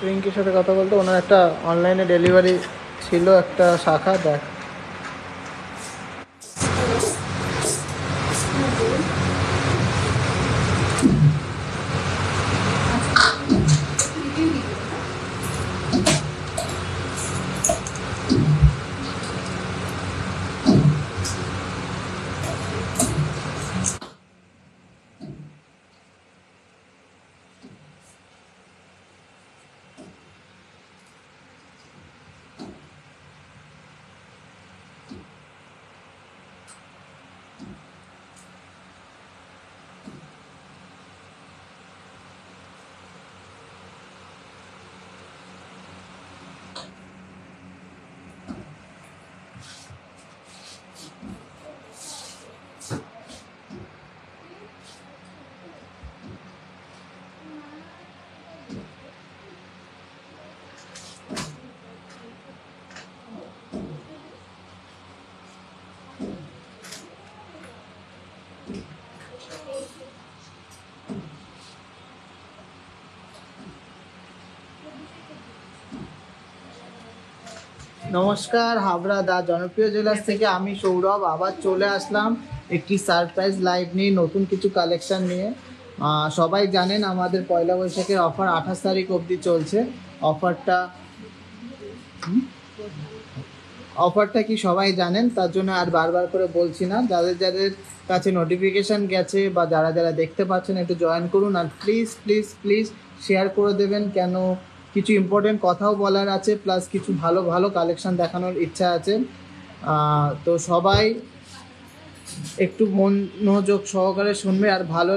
রিঙ্কির সাথে কথা বলতে, ওনার একটা অনলাইনে ডেলিভারি ছিল একটা শাখা। দেখ নমস্কার, হাবড়া দা জনপ্রিয় জুয়েলার্স থেকে আমি সৌরভ আবার চলে আসলাম একটি সারপ্রাইজ লাইভ নিয়ে, নতুন কিছু কালেকশন নিয়ে। সবাই জানেন আমাদের পয়লা বৈশাখের অফার 28 তারিখ অবধি চলছে। অফারটা কি সবাই জানেন, তার জন্য আর বারবার করে বলছি না। যাদের যাদের কাছে নোটিফিকেশান গেছে বা যারা যারা দেখতে পাচ্ছেন একটু জয়েন করুন, আর প্লিজ প্লিজ প্লিজ শেয়ার করে দেবেন, কেন কিছু ইম্পর্টেন্ট কথাও বলার আছে, প্লাস কিছু ভালো ভালো কালেকশান দেখানোর ইচ্ছা আছে। তো সবাই একটু মনোযোগ সহকারে শুনবে, আর ভালো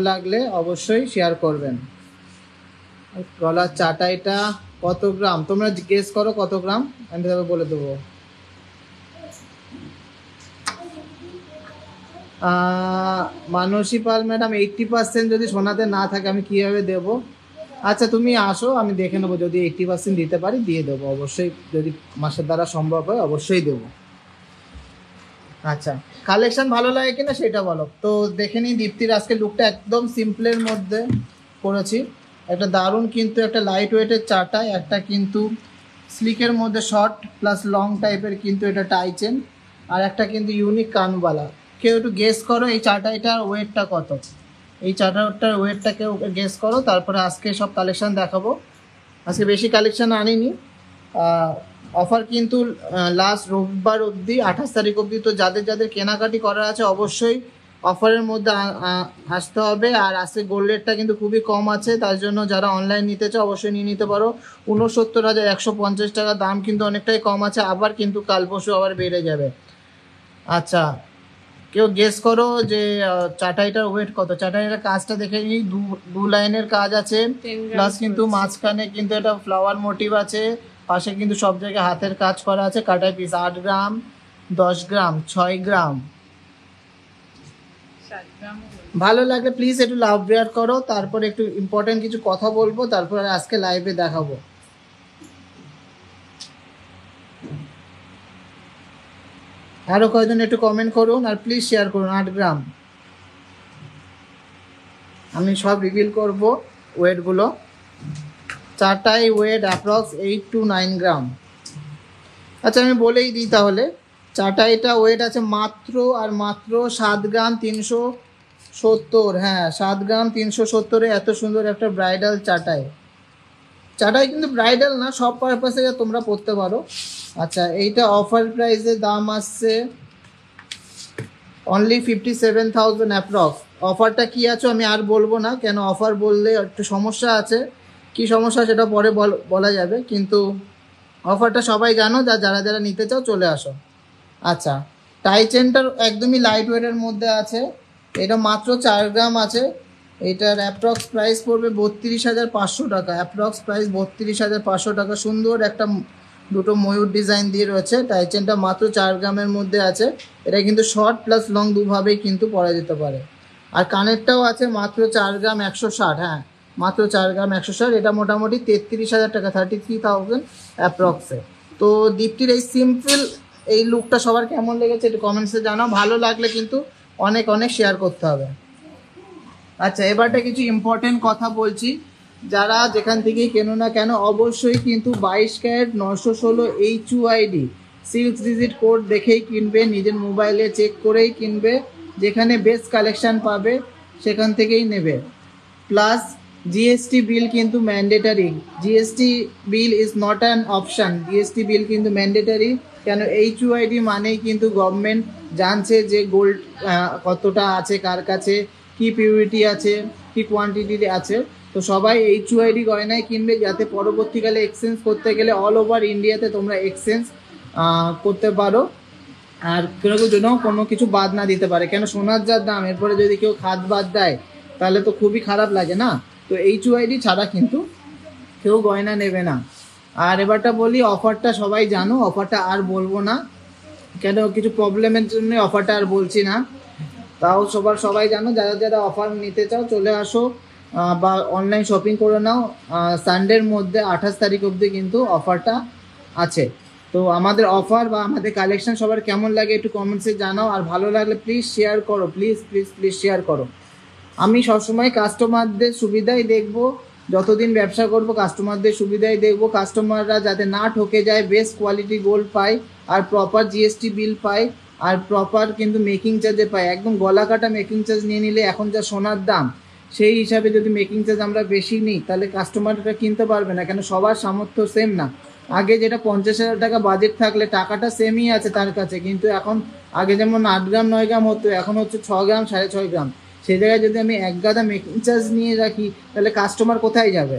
লাগলে অবশ্যই শেয়ার করবেন। গলার চাটাইটা কত গ্রাম তোমরা গেস করো, কত গ্রাম আমি তবে বলে দেবো। মানসী পাল ম্যাডাম, 80% যদি সোনাতে না থাকে আমি কীভাবে দেবো? আচ্ছা তুমি আসো, আমি দেখে নেবো, যদি 80% দিতে পারি দিয়ে দেবো অবশ্যই, যদি মাসের দ্বারা সম্ভব হয় অবশ্যই দেবো। আচ্ছা, কালেকশন ভালো লাগে কিনা সেটা বলো। তো দেখে নিই দীপ্তির আজকে লুকটা একদম সিম্পলের মধ্যে করেছি। একটা দারুণ কিন্তু একটা লাইট ওয়েটের চাটাই, একটা কিন্তু স্লিকের মধ্যে শর্ট প্লাস লং টাইপের কিন্তু এটা টাই চেন, আর একটা কিন্তু ইউনিক কানবালা। কেউ একটু গেস করো এই চাটাইটার ওয়েটটা কত, এই চাটাইটার ওয়েটটা কেউ গেস করো, তারপরে আজকে সব কালেকশন দেখাবো। আজকে বেশি কালেকশন আনিনি, অফার কিন্তু লাস্ট রবিবার অবধি 28 তারিখ অবধি। তো যাদের যাদের কেনাকাটি করার আছে অবশ্যই অফারের মধ্যে আসতে হবে। আর আজকে গোল্ড রেটটা কিন্তু খুবই কম আছে, তার জন্য যারা অনলাইন নিতে চাও অবশ্যই নিয়ে নিতে পারো। 69,150 টাকা দাম কিন্তু অনেকটাই কম আছে, আবার কিন্তু কাল পরশু আবার বেড়ে যাবে। আচ্ছা, কেউ গেস করো যে চাটাইটার ওয়েট কত। চাটাইটার কাজটা দেখে নিই, দু লাইনের কাজ আছে, প্লাস কিন্তু মাঝখানে কিন্তু একটা ফ্লাওয়ার মোটিভ আছে, পাশে কিন্তু সব জায়গায় হাতের কাজ করা আছে। কাটাই পিস 8 গ্রাম, 10 গ্রাম, 6 গ্রাম। ভালো লাগলে প্লিজ একটু লাভ শেয়ার করো, তারপরে একটু ইম্পর্টেন্ট কিছু কথা বলবো, তারপরে আজকে লাইভে দেখাবো। আরো কয়েকজন একটু কমেন্ট করুন আর প্লিজ শেয়ার করুন। 8 গ্রাম, আমি সব রিভিল করব ওয়েটগুলো। চারটাই ওয়েট অ্যাপ্রক্স 8 to 9 গ্রাম। আচ্ছা আমি বলেই দিই তাহলে, চাটাইটা ওয়েট আছে মাত্র আর মাত্র 7 গ্রাম 370। হ্যাঁ 7 গ্রাম 370-এ এত সুন্দর একটা ব্রাইডাল চাটাই। চাটাই কিন্তু ব্রাইডাল না, সব পারপাসে তোমরা পরতে পারো। আচ্ছা, এইটা অফার প্রাইসে দাম আসছে অনলি 57,000 অ্যাপ্রক্স। অফারটা কি আছে আমি আর বলবো না, কেন অফার বললে একটু সমস্যা আছে, কি সমস্যা সেটা পরে বলা যাবে, কিন্তু অফারটা সবাই জানো, যারা যারা নিতে চাও চলে আসো। আচ্ছা, টাই চেনটার একদমই লাইট ওয়েটের মধ্যে আছে, এটা মাত্র 4 গ্রাম আছে। এটার অ্যাপ্রক্স প্রাইস পড়বে 32,500 টাকা। অ্যাপ্রক্স প্রাইস 32,500 টাকা। সুন্দর একটা দুটো ময়ূর ডিজাইন দিয়ে রয়েছে। টাই চেনটা মাত্র 4 গ্রামের মধ্যে আছে। এটা কিন্তু শর্ট প্লাস লং দুভাবেই কিন্তু পরা যেতে পারে। আর কানেরটাও আছে মাত্র 4 গ্রাম 160। হ্যাঁ মাত্র 4 গ্রাম 160। এটা মোটামুটি 33,000 টাকা, 33,000 অ্যাপ্রক্সে। তো দীপ্তির এই সিম্পল এই লুকটা সবার কেমন লেগেছে একটু কমেন্টসে জানাও। ভালো লাগলে কিন্তু অনেক অনেক শেয়ার করতে হবে। আচ্ছা, এবারটা কিছু ইম্পর্টেন্ট কথা বলছি। যারা যেখান থেকেই কেনো না কেন অবশ্যই কিন্তু 22 ক্যারেট 916 HUID 6 ডিজিট কোড দেখেই কিনবে, নিজের মোবাইলে চেক করেই কিনবে, যেখানে বেস্ট কালেকশন পাবে সেখান থেকেই নেবে। প্লাস জিএসটি বিল কিন্তু mandatory, GST bill is not an option, GST bill কিন্তু ম্যান্ডেটারি। কেন HUID মানেই কিন্তু গভর্নমেন্ট জানছে যে গোল্ড কতটা আছে, কার কাছে কি পিউরিটি আছে, কি কোয়ান্টিটি আছে। তো সবাই HUID গয়নায় কিনবে, যাতে পরবর্তীকালে এক্সচেঞ্জ করতে গেলে অল ওভার ইন্ডিয়াতে তোমরা এক্সচেঞ্জ করতে পারো, আর কেউ যেন কোনো কিছু বাদ না দিতে পারে। কেন সোনার যার দাম, এরপরে যদি কেউ খাদ বাদ দেয় তাহলে তো খুবই খারাপ লাগে না। তো HUID ছাড়া কিন্তু কেউ গয়না নেবে না। আর এবারটা বলি, অফারটা সবাই জানো, অফারটা আর বলবো না, কেন কিছু প্রবলেমের জন্য অফারটা আর বলছি না। তাও সবাই জানো, যারা যারা অফার নিতে চাও চলে আসো বা অনলাইন শপিং করে নাও। সানডের মধ্যে 28 তারিখ অবধি কিন্তু অফারটা আছে। তো আমাদের অফার বা আমাদের কালেকশন সবার কেমন লাগে একটু কমেন্টসে জানাও, আর ভালো লাগলে প্লিজ শেয়ার করো, প্লিজ প্লিজ প্লিজ শেয়ার করো। আমি সবসময় কাস্টমারদের সুবিধাই দেখব, যতদিন ব্যবসা করব কাস্টমারদের সুবিধাই দেখব, কাস্টমাররা যাতে না ঠকে যায়, বেস্ট কোয়ালিটি গোল্ড পায়, আর প্রপার জিএসটি বিল পায়, আর প্রপার কিন্তু মেকিং চার্জে পায়। একদম গলা কাটা মেকিং চার্জ নিয়ে নিলে এখন যা সোনার দাম, সেই হিসাবে যদি মেকিং চার্জ আমরা বেশি নিই তাহলে কাস্টমাররা কিনতে পারবে না, কেন সবার সামর্থ্য সেম না। আগে যেটা 50,000 টাকা বাজেট থাকলে টাকাটা সেমই আছে তার কাছে, কিন্তু এখন আগে যেমন 8 গ্রাম 9 গ্রাম হতো, এখন হচ্ছে 6 গ্রাম 6.5 গ্রাম। সেই জায়গায় যদি আমি 1 গাদা মেকিং চার্জ নিয়ে রাখি তাহলে কাস্টমার কোথায় যাবে?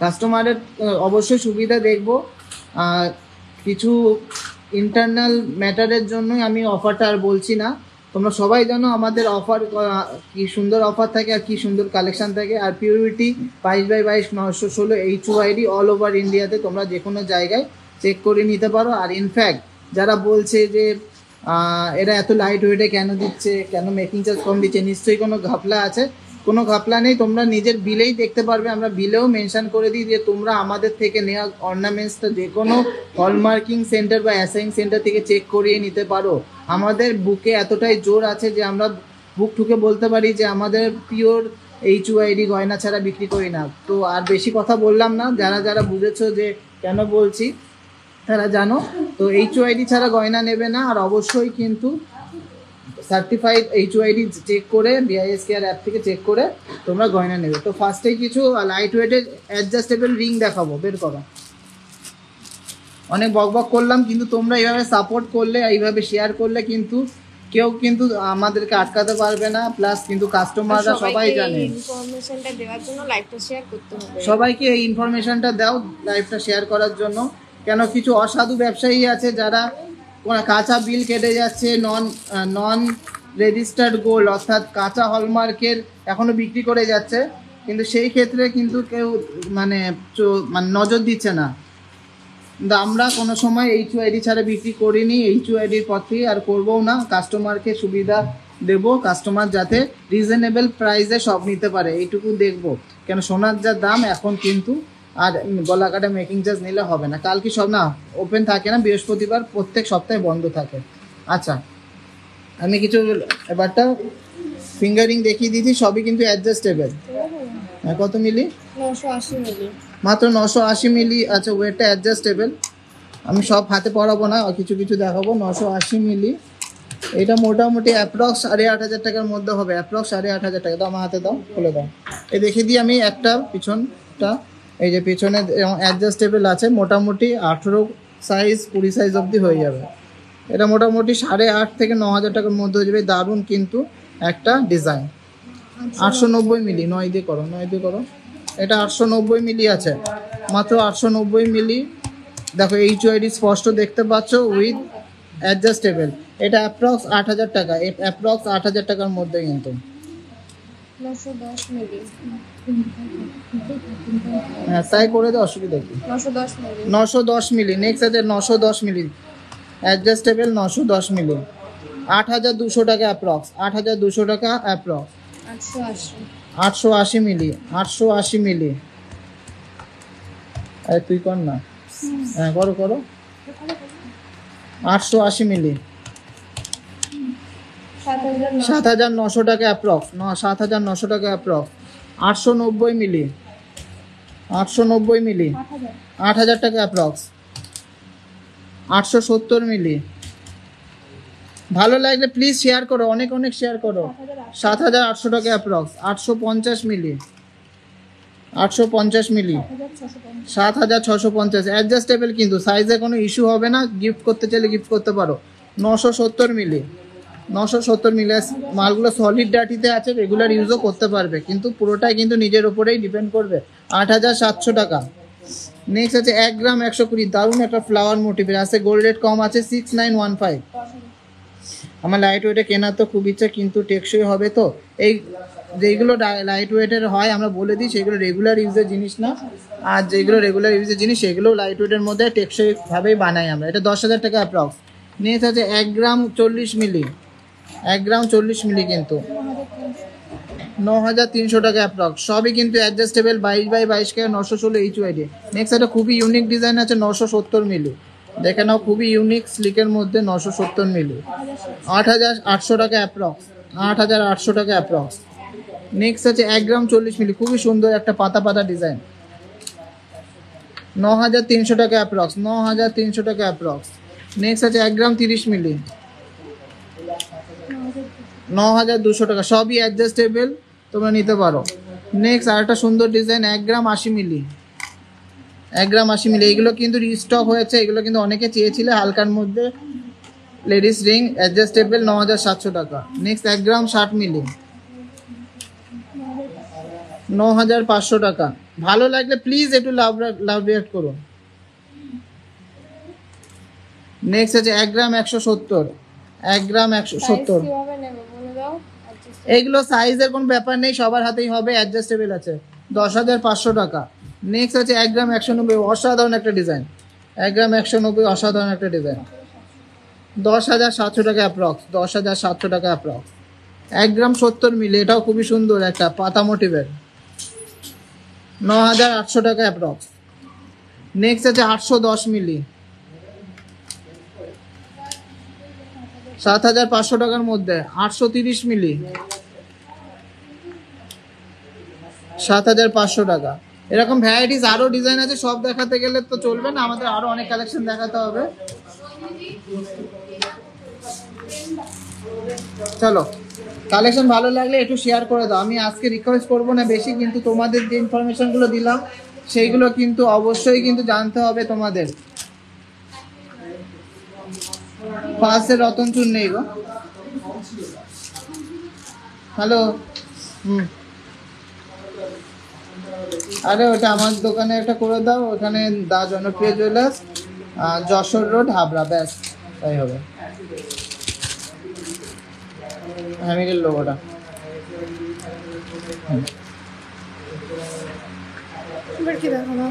কাস্টমারের অবশ্যই সুবিধা দেখব। কিছু ইন্টারনাল ম্যাটারের জন্যই আমি অফারটা আর বলছি না। তোমরা সবাই জানো আমাদের অফার কি সুন্দর অফার থাকে আর কি সুন্দর কালেকশন থাকে। আর পিউরিটি 22/22 916 HUID অল ওভার ইন্ডিয়াতে তোমরা যে কোনো জায়গায় চেক করে নিতে পারো। আর ইনফ্যাক্ট যারা বলছে যে এরা এত লাইট ওয়েটে কেন দিচ্ছে, কেন মেকিং চার্জ কম দিচ্ছে, নিশ্চয়ই কোনো ঘাপলা আছে। কোনো ঘাপলা নেই, তোমরা নিজের বিলেই দেখতে পারবে। আমরা বিলেও মেনশন করে দিই যে তোমরা আমাদের থেকে নেওয়া অর্নামেন্টসটা যে কোনো হলমার্কিং সেন্টার বা অ্যাসাইং সেন্টার থেকে চেক করিয়ে নিতে পারো। আমাদের বুকে এতটাই জোর আছে যে আমরা বুক ঠুকে বলতে পারি যে আমাদের পিওর HUID গয়না ছাড়া বিক্রি করি না। তো আর বেশি কথা বললাম না, যারা যারা বুঝেছো যে কেন বলছি তারা জানো। তো HUID ছাড়া গয়না নেবে না, আর অবশ্যই কিন্তু সার্টিফাইড HUID চেক করে BISKR অ্যাপ থেকে চেক করে তোমরা গয়না নেবে। তো ফার্স্টেই কিছু লাইট ওয়েটের অ্যাডজাস্টেবল রিং দেখাবো, বের করো। অনেক বকবক করলাম, কিন্তু তোমরা এইভাবে সাপোর্ট করলে, এইভাবে শেয়ার করলে কিন্তু কেউ কিন্তু আমাদেরকে আটকাতে পারবে না। প্লাস কিন্তু কাস্টমাররা সবাই জানে, ইনফরমেশনটা দেওয়ার জন্য লাইভটা শেয়ার করতে হবে। সবাইকে এই ইনফরমেশনটা দাও লাইভটা শেয়ার করার জন্য। কেন কিছু অসাধু ব্যবসায়ী আছে যারা কাঁচা বিল কেটে যাচ্ছে, নন রেজিস্টার্ড গোল্ড অর্থাৎ কাঁচা হলমার্কের এখনো বিক্রি করে যাচ্ছে, কিন্তু সেই ক্ষেত্রে কিন্তু কেউ মানে নজর দিচ্ছে না। কিন্তু আমরা কোনো সময় HUID ছাড়া বিক্রি করিনি, HUIDর পথে আর করবও না। কাস্টমারকে সুবিধা দেব, কাস্টমার যাতে রিজনেবল প্রাইসে সব নিতে পারে এইটুকু দেখব। কেন সোনার যা দাম এখন কিন্তু আর গলা কাটা মেকিং চার্জ নিলে হবে না। কাল কি সব না ওপেন থাকে না, বৃহস্পতিবার প্রত্যেক সপ্তাহে বন্ধ থাকে। আচ্ছা, আমি কিছু এবারটা ফিঙ্গারিং দেখিয়ে দিয়েছি, সবই কিন্তু অ্যাডজাস্টেবল। কত মিলি? 980 মিলি, মাত্র 980 মিলি। আচ্ছা, ওয়েটটা অ্যাডজাস্টেবল। আমি সব হাতে পরাবো না, কিছু কিছু দেখাবো। 980 মিলি, এটা মোটামুটি অ্যাপ্রক্স 8,500 টাকার মধ্যে হবে। অ্যাপ্রক্স 8,500 টাকা। দাও আমার হাতে, দাও, খুলে দাও। এই দেখিয়ে দিই আমি একটা পিছনটা, এই যে পিছনে অ্যাডজাস্টেবল আছে, মোটামুটি 18 সাইজ 20 সাইজ অবধি হয়ে যাবে। এটা মোটামুটি 8,500 থেকে 9,000 টাকার মধ্যে হয়ে যাবে। দারুণ কিন্তু একটা ডিজাইন। 890 মিলি, 9 দিয়ে করো, 9 দিয়ে করো। এটা 890 মিলি আছে, মাত্র 890 মিলি। দেখো HUID স্পষ্ট দেখতে পাচ্ছ, উইথ অ্যাডজাস্টেবল। এটা অ্যাপ্রক্স 8,000 টাকা, অ্যাপ্রক্স 8,000 টাকার মধ্যে কিন্তু। 910 মিলি, হ্যাঁ তাই করে দাও, অসুবিধা কি? 910 মিলি, 910 মিলি। নেক্সট আছে 910 মিলি অ্যাডজাস্টেবল, 910 মিলি, 8,200 টাকা অ্যাপ্রক্স, 8,200 টাকা অ্যাপ্রক্স। 880, 880 মিলি, 880 মিলি। আরে তুই কর না, হ্যাঁ করো করো। 880 মিলি, 7,900 7,900 টাকা অ্যাপ্রক্স 7,900 টাকা অ্যাপ্রক্স 890 মিলি 890 মিলি 8,000 8,000 টাকা অ্যাপ্রক্স 870 মিলি। ভালো লাগলে প্লিজ শেয়ার করো, অনেক অনেক শেয়ার করো। 7,800 টাকা অ্যাপ্রক্স 850 মিলি 850 মিলি 7,650 7,650 অ্যাডজাস্টেবল, কিন্তু সাইজে কোনো ইস্যু হবে না, গিফট করতে চাইলে গিফট করতে পারো। 970 মিলি 970 মিলি মালগুলো সলিড ডাটিতে আছে, রেগুলার ইউজও করতে পারবে, কিন্তু পুরোটাই কিন্তু নিজের উপরেই ডিপেন্ড করবে। 8,700 টাকা। নেক্সট আছে 1 গ্রাম 120, দারুণ একটা ফ্লাওয়ার মোটিভের আছে, গোল্ড রেট কম আছে 6915। আমার লাইট ওয়েটে কেনার তো খুব ইচ্ছা, কিন্তু টেকসই হবে তো। এই যেগুলো লাইট ওয়েটের হয় আমরা বলে দিই, সেগুলো রেগুলার ইউজের জিনিস না, আর যেগুলো রেগুলার ইউজের জিনিস সেগুলো লাইট ওয়েটের মধ্যে টেকসইভাবেই বানাই আমরা। এটা 10,000 টাকা অ্যাপ্রক্স। নেক্সট আছে 1 গ্রাম 40 মিলি 1 গ্রাম 40 মিলি, কিন্তু 9,300 টাকা অ্যাপ্রক্স। সবই কিন্তু অ্যাডজাস্টেবল, 22x22 কে 916 HYD। নেক্সট একটা খুবই ইউনিক ডিজাইন আছে 970 মিলি, দেখে নাও, খুবই ইউনিক স্লিকের মধ্যে 970 মিলি 8,800 টাকা অ্যাপ্রক্স 8,800 টাকা অ্যাপ্রক্স। নেক্সট আছে 1 গ্রাম 40 মিলি, খুবই সুন্দর একটা পাতা পাতা ডিজাইন 9,300 টাকা অ্যাপ্রক্স 9,300 টাকা অ্যাপ্রক্স। নেক্সট আছে 1 গ্রাম 30 মিলি 9,200 টাকা, সবই অ্যাডজাস্টেবল, তোমরা নিতে পারো। নেক্সট আরেকটা সুন্দর ডিজাইন 1 গ্রাম 80 মিলি 1 গ্রাম 80 মিলি, এগুলো কিন্তু রিস্টক হয়েছে, এগুলো কিন্তু অনেকে চেয়েছিলে হালকার মধ্যে, লেডিস রিং অ্যাডজাস্টেবল 9,700 টাকা। নেক্সট 1 গ্রাম 60 মিলি 9,500 টাকা। ভালো লাগলে প্লিজ একটু লাভ রিয়াক্ট করুন। নেক্সট আছে 1 গ্রাম 170 1 গ্রাম 170, কিভাবে নেবে বলে দাও। এইগুলো সাইজের কোনো ব্যাপার নেই, সবার হাতেই হবে, অ্যাডজাস্টেবল আছে 10,500 টাকা। নেক্সট আছে 1 গ্রাম 190, অসাধারণ একটা ডিজাইন 1 গ্রাম 190, অসাধারণ একটা ডিজাইন 10,700 টাকা অ্যাপ্রক্স 10,700 টাকা অ্যাপ্রক্স। 1 গ্রাম 70 মিলি, এটাও খুবই সুন্দর একটা পাতা মোটিভের 9,800 টাকা অ্যাপ্রক্স। নেক্সট আছে 810 মিলি 7,500 টাকার মধ্যে 830 মিলি 7,500 টাকা। এরকম ভ্যারাইটিস আরো ডিজাইন আছে, সব দেখাতে গেলে তো চলবে না, আমাদের আরো অনেক কালেকশন দেখাতে হবে। চলো, কালেকশন ভালো লাগলে একটু শেয়ার করে দাও। আমি আজকে রিকোয়েস্ট করবো না বেশি, কিন্তু তোমাদের যে ইনফরমেশনগুলো দিলাম সেইগুলো কিন্তু অবশ্যই কিন্তু জানতে হবে তোমাদের। পাশে রতনচুর নেই গো। হ্যালো, আরে ওটা আমার দোকানে একটা করে দাও, ওখানে দা জনপ্রিয় জুয়েলার্স, যশোর রোড, হাবড়া, ব্যাস তাই হবে। হ্যামিলের লোগোটা এবার কি দেখাবো?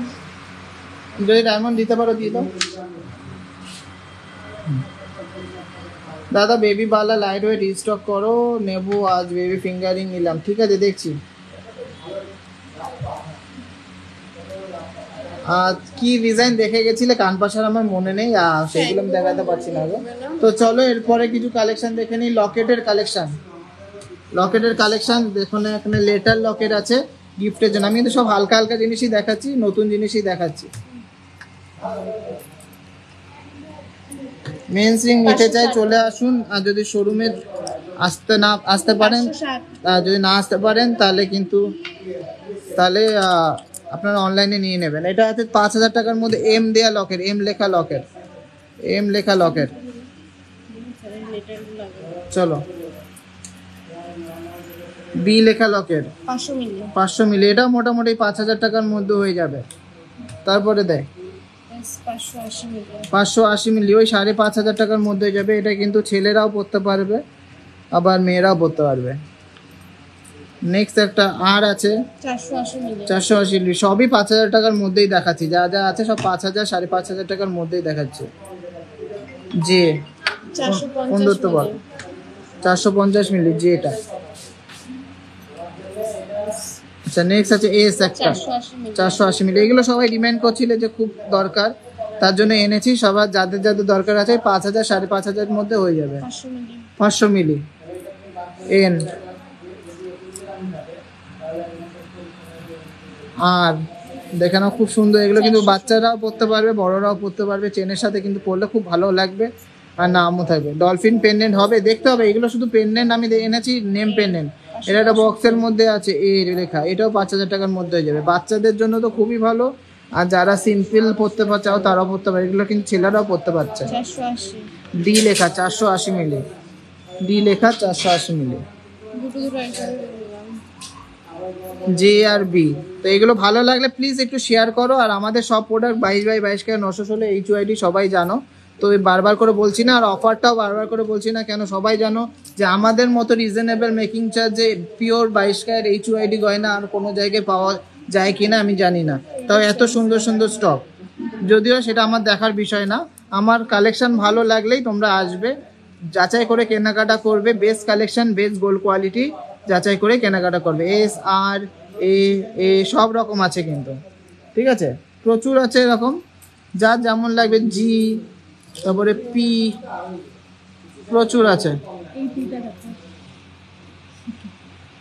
যদি ডায়মন্ড দিতে পারো দিয়ে দাও। দাদা বেবি বালা লাইট ওয়েট রিস্টক করো, নেবো আজ, বেবি ফিঙ্গারিং নিলাম, ঠিক আছে দেখছি। কি ডিজাইন দেখে গেছিলে কান পাশার আমার মনে নেই, সেগুলো আমি দেখাতে পারছি না গো। তো চলো এরপরে কিছু কালেকশন দেখে নিই। লকেটের কালেকশন দেখুন, এখানে লেটার লকেট আছে গিফটের জন্য। আমি কিন্তু সব হালকা হালকা জিনিসই দেখাচ্ছি, নতুন জিনিসই দেখাচ্ছি। মেন্স রিং নিতে চাই চলে আসুন, আর যদি শোরুমে আসতে পারেন, 560 যদি না আসতে পারেন তাহলে আপনারা অনলাইনে নিয়ে নেবেন। এটা আছে 5,000 টাকার মধ্যে এম দেয়া লকেট, এম লেখা লকেট। চলো, বি লেখা লকেট 500 মিলি 500 মিলি, এটাও মোটামুটি 5,000 টাকার মধ্যে হয়ে যাবে। তারপরে দেয় 580 মিলি 580 মিলি, ওই 5,500 টাকার মধ্যে হয়ে যাবে। এটা কিন্তু ছেলেরাও পড়তে পারবে, আবার মেয়েরাও পড়তে পারবে। নেক্সট একটা আর আছে 480 মিলি 480 মিলি, সবই 5,000 টাকার মধ্যেই দেখাচ্ছি, যা যা আছে সব 5,000 5,500 টাকার মধ্যেই দেখাচ্ছে। যে 450 বল 450 মিলি যে এটা। আচ্ছা নেক্সট আছে এস একটা 480 মিলি 480 মিলি, এগুলো সবাই ডিমান্ড করছিল যে খুব দরকার, তার জন্য এনেছি। সবার যাদের যাদের দরকার আছে 5,000 5,500 মধ্যে হয়ে যাবে। 500 মিলি 500 মিলি এন আর দেখে নাও, খুব সুন্দর। এগুলো কিন্তু বাচ্চারাও পরতে পারবে, বড়রাও পরতে পারবে। চেনের সাথে কিন্তু পরলে খুব ভালো লাগবে আর নামও থাকবে। ডলফিন পেন্ডেন্ট হবে, দেখতে হবে। এগুলো শুধু পেন্ডেন্ট আমি এনেছি, নেম পেন্ডেন্ট। এটা একটা বক্সের মধ্যে আছে এ লেখা, এটাও 5,000 টাকার মধ্যে হয়ে যাবে। বাচ্চাদের জন্য তো খুবই ভালো, আর যারা সিম্পল পরতে চাও তারাও পরতে পারে। এগুলো কিন্তু ছেলেরাও পরতে পারছে। 480 ডি লেখা 480 মিলি, ডি লেখা 480 মিলি, দুটো একসাথে দিলাম। J R B. তো এগুলো ভালো লাগলে প্লিজ একটু শেয়ার করো। আর আমাদের সব প্রোডাক্ট 22/22 916 HYD সবাই জানো। তো বারবার করে বলছি না, আর অফারটাও বারবার করে বলছি না কেন, সবাই জানো যে আমাদের মতো রিজনেবল মেকিং চার্জে পিওর 22 HYD গয়না আর কোনো জায়গায় পাওয়া যায় কিনা আমি জানি না। তাও এত সুন্দর সুন্দর স্টক, যদিও সেটা আমার দেখার বিষয় না। আমার কালেকশন ভালো লাগলেই তোমরা আসবে, যাচাই করে কেনাকাটা করবে। Best collection, best gold quality যাচাই করে কেনাকাটা করবে। এস আর এ সব রকম আছে কিন্তু, ঠিক আছে, প্রচুর আছে এরকম, যার যেমন লাগবে। জি, তারপরে পি, প্রচুর আছে, এই পিটা দেখো।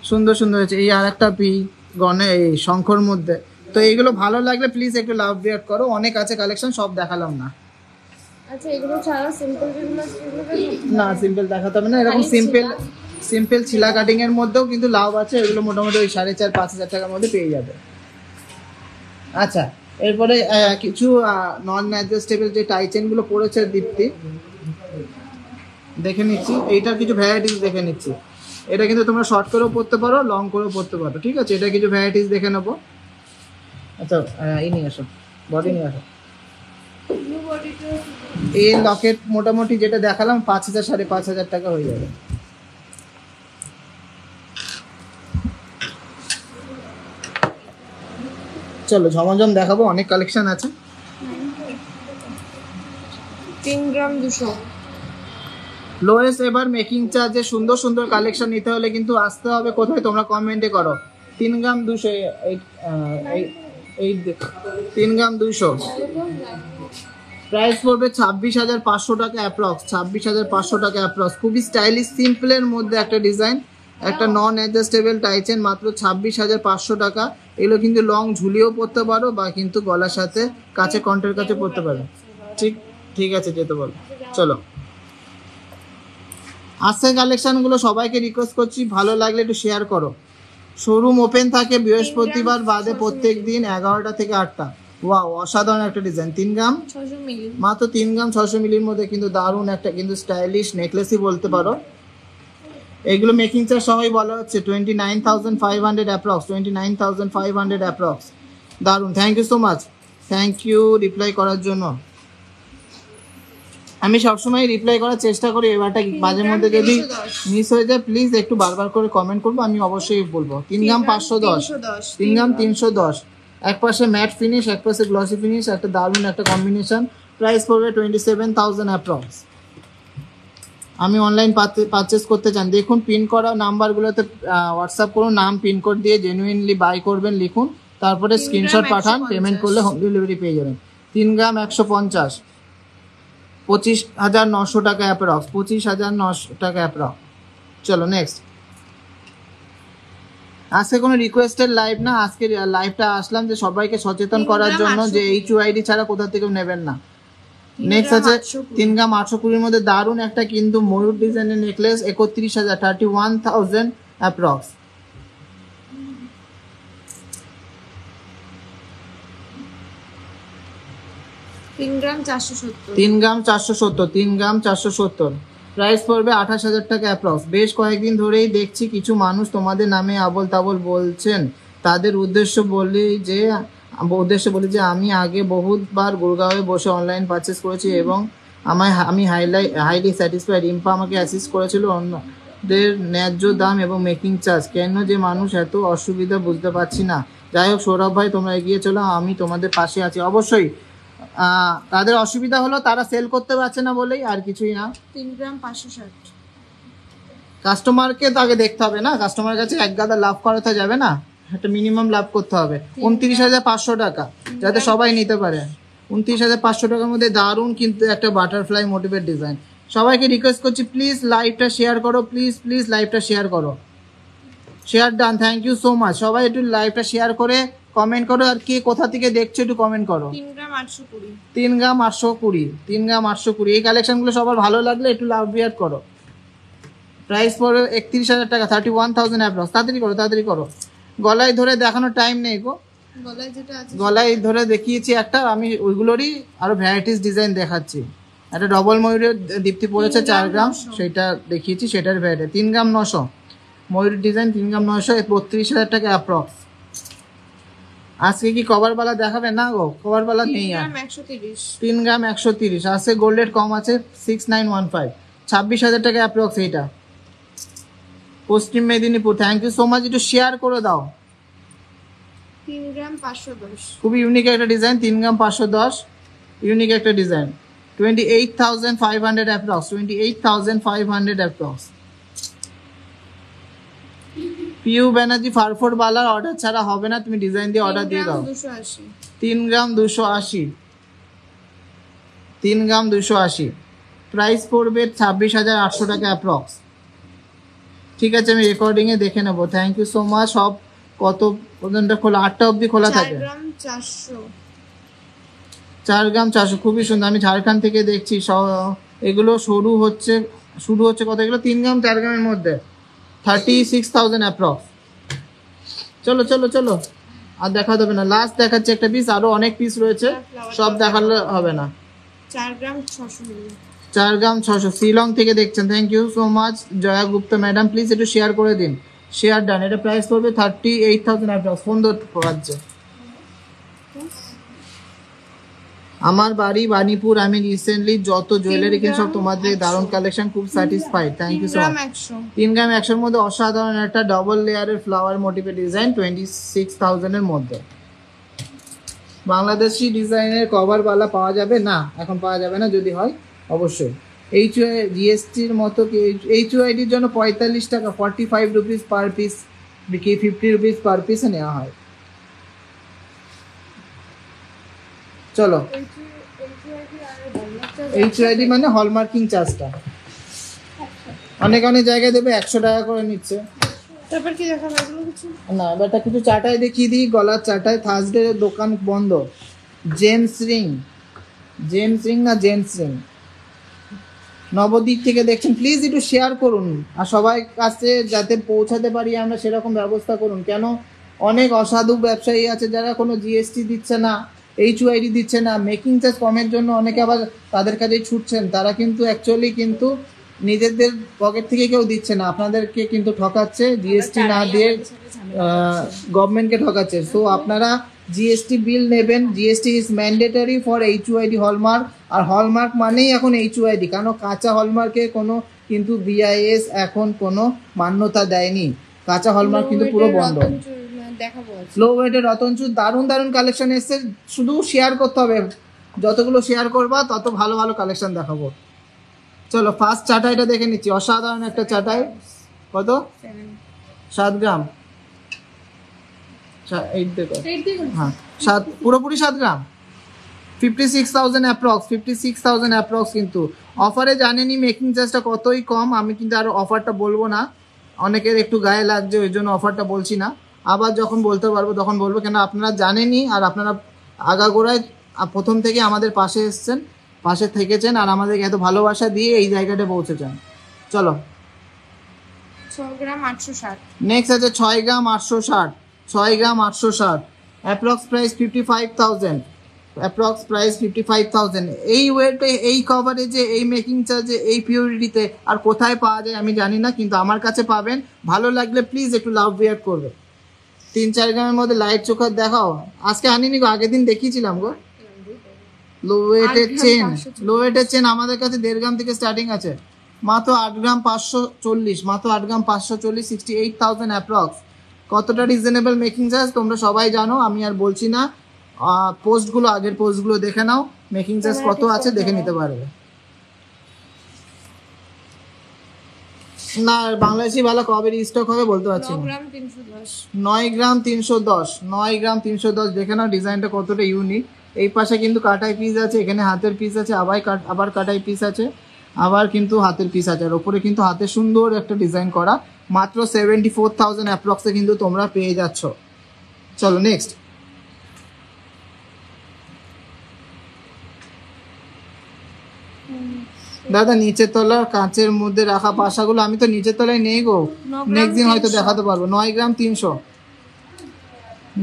সুন্দর সুন্দর আছে। এই আর একটা পি গনে, এই শঙ্খর মধ্যে। তো এইগুলো ভালো লাগলে প্লিজ একটু লাভ রিয়াক্ট করো। অনেক আছে কালেকশন, সব দেখালাম না। আচ্ছা, এগুলো ছাড়া সিম্পল যেগুলো আছে সেগুলো দেখো। না, সিম্পল দেখাতে হবে না। এরকম খালি সিম্পল ছিলা। সিম্পল ছিলা কাটিং এর মধ্যেও কিন্তু লাভ আছে। এগুলো মোটামুটি ওই 4,500-5,000 টাকার মধ্যে পেয়ে যাবে। আচ্ছা, এরপরে কিছু নন অ্যাডজাস্টেবল যে টাই চেন গুলো পড়েছে দীপ্তি, দেখে নিচ্ছি। এইটার কিছু ভ্যারাইটিস দেখে নিচ্ছি। এটা কিন্তু তোমরা শর্ট করেও পড়তে পারো, লং করেও পড়তে পারো, ঠিক আছে। এটা কিছু ভ্যারাইটিস দেখে নেবো। আচ্ছা, এই নিয়ে আসো, বডি নিয়ে আসো। ব্লু বডিটা এই লকেট মোটামুটি যেটা দেখালাম 5,000-5,500 টাকা হয়ে যাবে। চলো ঝমঝম দেখাবো, অনেক কালেকশন আছে। 3 গ্রাম 200। লোয়েস্ট এবার মেকিং চার্জে সুন্দর সুন্দর কালেকশন নিতে হলে কিন্তু আসতে হবে কোথায়, তোমরা কমেন্টে করো। 3 গ্রাম 200, এই 3 গ্রাম 200 প্রাইস পড়বে 26,500 টাকা অ্যাপ্রক্স। 26,500 টাকা অ্যাপ্রক্স। খুবই স্টাইলিশ সিম্পলের মধ্যে একটা ডিজাইন, একটা নন অ্যাডজাস্টেবল টাইচেন, মাত্র 26,500 টাকা। এগুলো কিন্তু লং ঝুলিয়েও পরতে পারো বা কিন্তু গলার সাথে কাছে কন্টের কাছে পরতে পারো। ঠিক ঠিক আছে, যেতে বলো। চলো, আজকের কালেকশনগুলো সবাইকে রিকোয়েস্ট করছি, ভালো লাগলে একটু শেয়ার করো। শোরুম ওপেন থাকে বৃহস্পতিবার বাদে প্রত্যেক দিন 11টা থেকে 8টা। ওয়াও, অসাধারণ একটা ডিজাইন। 3 গ্রাম 600 মিলি। মাত্র 3 গ্রাম 600 মিলির মধ্যে কিন্তু দারুণ একটা কিন্তু স্টাইলিশ নেকলেসই বলতে পারো। এগুলো মেকিং চার্জ সবাই বলা হচ্ছে 29,500 অ্যাপ্রক্স, 29,500 অ্যাপ্রক্স। দারুণ, thank you so much, thank you reply করার জন্য। আমি সবসময় রিপ্লাই করার চেষ্টা করি, এবারটা মাঝে মধ্যে যদি মিস হয়ে যায় প্লিজ একটু বারবার করে কমেন্ট করবো, আমি অবশ্যই বলবো। 3 গ্রাম 510, 3 গ্রাম 310। এক পাশে ম্যাট ফিনিশ, এক পাশে গ্লসি ফিনিশ, একটা দারুণ একটা কম্বিনেশন। প্রাইস পড়বে 27,000 অ্যাপ্রক্স। আমি অনলাইন পারচেস করতে চান, দেখুন পিন করা নাম্বারগুলোতে হোয়াটসঅ্যাপ করুন, নাম পিনকোড দিয়ে জেনুইনলি বাই করবেন লিখুন, তারপরে স্ক্রিনশট পাঠান, পেমেন্ট করলে হোম ডেলিভারি পেয়ে যাবেন। 3 গ্রাম 150, 25,900 টাকা অ্যাপ্রক্স, 25,900 টাকা অ্যাপ্রক্স। চলো নেক্সট। আজকে কোনো রিকোয়েস্টের লাইভ না, আজকে লাইভটা আসলাম যে সবাইকে সচেতন করার জন্য যে HYD ছাড়া কোথা থেকেও নেবেন না। নেক্সট আছে 3 গ্রাম 820 মধ্যে দারুণ একটা কিন্তু ময়ূর ডিজাইনের নেকলেস, 31,000, 31,000 অ্যাপ্রক্স। তিন গ্রাম 470। 3 গ্রাম 470, 3 গ্রাম 470। প্রাইস পড়বে 28,000 টাকা অ্যাপ্রক্স। বেশ কয়েকদিন ধরেই দেখছি কিছু মানুষ তোমাদের নামে আবল তাবল বলছেন। তাদের উদ্দেশ্য বলি যে আমি আগে বহুতবার গুরগাঁওয়ে বসে অনলাইন পারচেস করেছি এবং আমি হাইলি স্যাটিসফাইড। রিম্পা আমাকে অ্যাসিস্ট করেছিল অন্যদের ন্যায্য দাম এবং মেকিং চার্জ। কেন যে মানুষ এত অসুবিধা বুঝতে পারছি না। যাই হোক সৌরভ ভাই, তোমরা এগিয়ে চলো, আমি তোমাদের পাশে আছি। অবশ্যই তাদের অসুবিধা হলো তারা সেল করতে পারছে না বলেই, আর কিছুই না। 3 গ্রাম 560। কাস্টমারকে তো আগে দেখতে হবে না, কাস্টমারের কাছে এক গাদা লাভ করাতে যাবে না, একটা মিনিমাম লাভ করতে হবে। 29,500 টাকা, যাতে সবাই নিতে পারে। 29,500 টাকার মধ্যে দারুণ কিন্তু একটা বাটারফ্লাই মোটিভের ডিজাইন, সবাইকে রিকোয়েস্ট করছি প্লিজ লাইভটা শেয়ার করো, প্লিজ প্লিজ লাইভটা শেয়ার করো। Share done, thank you so much. সবাই একটু লাইভটা শেয়ার করে কমেন্ট করো, আর কে কোথা থেকে দেখছো একটু কমেন্ট করো। 3 গ্রাম 820। 3 গ্রাম 820, 3 গ্রাম 820। এই কালেকশনগুলো সবার ভালো লাগলে একটু লাভ রিয়াক্ট করো। প্রাইস পড়বে 31,000 টাকা, 31,000 অ্যাপ্রক্স। তাড়াতাড়ি করো, তাড়াতাড়ি করো। গলায় ধরে দেখানোর টাইম নেই গো। গলায় যেটা আছে গলায় ধরে দেখিয়েছি একটা, আমি ওইগুলোরই আরো ভ্যারাইটিস ডিজাইন দেখাচ্ছি। একটা ডবল ময়ূরের দীপ্তি পড়েছে 4 গ্রাম, সেটা দেখিয়েছি, সেটার ভ্যারাইটি 3 গ্রাম 900। ময়ূর ডিজাইন 3 গ্রাম 900, 32,000 টাকা অ্যাপ্রক্স। আজকে কি কভার বালা দেখাবে? না গো, কভার বালা নেই আর। 3 গ্রাম 130 আছে। গোল্ডের কম আছে 6915, 26,000 টাকা অ্যাপ্রক্স এইটা। Paschim Medinipur. Thank you so much, একটু শেয়ার করে দাও। 3 গ্রাম 510। খুবই ইউনিক একটা ডিজাইন, 3 গ্রাম 510, ইউনিক একটা design. 28,500 approx, 28,500 approx. Piu Banerjee ফারফোর বালার অর্ডার ছাড়া হবে না, তুমি ডিজাইন দিয়ে অর্ডার দিয়ে দাও। 3 গ্রাম 280, 3 গ্রাম 280। প্রাইস পড়বে 26,800 টাকা অ্যাপ্রক্স। ঠিক আছে, আমি রেকর্ডিং এ দেখে নেবো। Thank you so much. সব কত পর্যন্ত খোলা? 8টা অবধি খোলা থাকে। 4 গ্রাম 400। 4 গ্রাম 400, খুবই সুন্দর। আমি ঝাড়খণ্ড থেকে দেখছি এগুলো শুরু হচ্ছে কত? এগুলো 3 গ্রাম 4 গ্রামের মধ্যে, 36,000 অ্যাপ্রক্স। চলো চলো চলো, আর দেখা দেবে না। লাস্ট দেখাচ্ছে একটা পিস, আরো অনেক পিস রয়েছে, সব দেখালে হবে না। 4 গ্রাম 600। 4 গ্রাম 600, শিলং থেকে দেখছেন। Thank you so much Jaya Gupta madam, please একটু শেয়ার করে দিন। Share done. এটা প্রাইস পড়বে 38,000 অ্যাপ্রক্স। ফোন ধরতে পারছে। আমার বাড়ি বাণীপুর। আমি রিসেন্টলি যত জুয়েলারি কিনে সব তোমাদের দারুণ কালেকশন, খুব satisfied. Thank you so much. 3 gram 100 মধ্যে অসাধারণ একটা ডবল লেয়ারের ফ্লাওয়ার মোটিভের ডিজাইন, 26,000 এর মধ্যে। বাংলাদেশি ডিজাইনের কভার বালা পাওয়া যাবে না, এখন পাওয়া যাবে না, যদি হয় অবশ্যই। জিএসটির মতো এইচওআইডির জন্য 45 টাকা, 45 rupees per piece, 50 rupees per পিসে নেওয়া হয়। চলো, এইচওআইডি মানে হলমার্কিং চার্জটা অনেক অনেক জায়গায় দেবে 100 টাকা করে নিচ্ছে। তারপর কি দেখাবো এগুলো কিছু? না, এবারটা কিছু চাটাই দেখিয়ে দিই। গলার চাটাই, থার্সডে দোকান বন্ধ। জেমস রিং, জেমস রিং না জেমস রিং, নবদ্বীপ থেকে দেখছেন। প্লিজ একটু শেয়ার করুন, আর সবাই কাছে যাতে পৌঁছাতে পারি আমরা সেরকম ব্যবস্থা করুন। কেন অনেক অসাধু ব্যবসায়ী আছে যারা কোনো জিএসটি দিচ্ছে না, এইচওআইডি দিচ্ছে না, মেকিং চার্জ কমের জন্য অনেকে আবার তাদের কাছেই ছুটছেন। তারা কিন্তু অ্যাকচুয়ালি কিন্তু নিজেদের পকেট থেকে কেউ দিচ্ছে না, আপনাদেরকে কিন্তু ঠকাচ্ছে। জিএসটি না দিয়ে গভর্নমেন্টকে ঠকাচ্ছে। সো আপনারা জিএসটি বিল নেবেন। GST is mandatory for HUID hallmark, আর হলমার্ক মানেই এখন এইচওআইডি। কারণ কাঁচা হলমার্কে কোনো কিন্তু বিআইএস এখন কোনো মান্যতা দেয়নি। কাঁচা হলমার্ক কিন্তু পুরো বন্ধ। লো ওয়েটের রতনচুর দারুণ দারুণ কালেকশন এসছে, শুধু শেয়ার করতে হবে। যতগুলো শেয়ার করবা তত ভালো ভালো কালেকশন দেখাবো। চলো ফার্স্ট চাটাইটা দেখে নিচ্ছি। অসাধারণ একটা চাটাই, কত? 7 গ্রাম, হ্যাঁ 7, পুরোপুরি 7 গ্রাম, 56,000 অ্যাপ্রক্স, 56,000 অ্যাপ্রক্স। কিন্তু অফারে জানেনি মেকিং চার্জটা কতই কম। আমি কিন্তু আর অফারটা বলবো না, অনেকের একটু গায়ে লাগছে, ওই জন্য অফারটা বলছি না। আবার যখন বলতে পারবো তখন বলবো, কেন আপনারা জানেনই, আর আপনারা আগাগোড়ায় প্রথম থেকে আমাদের পাশে এসছেন, পাশে থেকেছেন, আর আমাদেরকে এত ভালোবাসা দিয়ে এই জায়গাটা পৌঁছেছেন। চলো 6 গ্রাম 860। নেক্সট আছে 6 গ্রাম 860, 6 গ্রাম 860, অ্যাপ্রক্স প্রাইস 55,000, অ্যাপ্রক্স প্রাইস 55,000। এই ওয়েটে, এই কভারেজে, এই মেকিং চার্জে, এই পিউরিটিতে আর কোথায় পাওয়া যায় আমি জানি না, কিন্তু আমার কাছে পাবেন। ভালো লাগলে প্লিজ একটু লাভ রিয়াক্ট করবে। 3-4 গ্রামের মধ্যে লাইট চোখার দেখাও। আজকে আনিনি গো, আগের দিন দেখিয়েছিলাম গো। লো ওয়েটের চেন, লো ওয়েটের চেন আমাদের কাছে 1.5 গ্রাম থেকে স্টার্টিং আছে, মাত্র 8 গ্রাম 540, মাত্র 8 গ্রাম 540, 68,000 অ্যাপ্রক্স। কতটা রিজনেবল মেকিং চার্জ তোমরা সবাই জানো, আমি আর বলছি না। পোস্টগুলো, আগের পোস্টগুলো দেখে নাও, মেকিং চার্জ কত আছে দেখে নিতে পারবে। না বাংলাদেশি ভালো কবে স্টক হবে বলতে পারছি না। 9 গ্রাম 310, 9 গ্রাম 310 দেখে নাও। ডিজাইনটা কতটা ইউনিক। এই পাশে কিন্তু কাটাই পিস আছে, এখানে হাতের পিস আছে, আবার কাটাই পিস আছে। আবার কিন্তু হাতের পিস আছে, আর ওপরে কিন্তু হাতে সুন্দর একটা ডিজাইন করা, মাত্র 74,000 অ্যাপ্রক্সে কিন্তু তোমরা পেয়ে যাচ্ছ। চলো নেক্সট। দাদা নিচের তলার কাঁচের মধ্যে রাখা পাশাগুলো, আমি তো নিচের তলায় নেই গো, 9 গ্রাম নেক্সট দিন হয়তো 300 দেখাতে পারবো। 9 গ্রাম 300,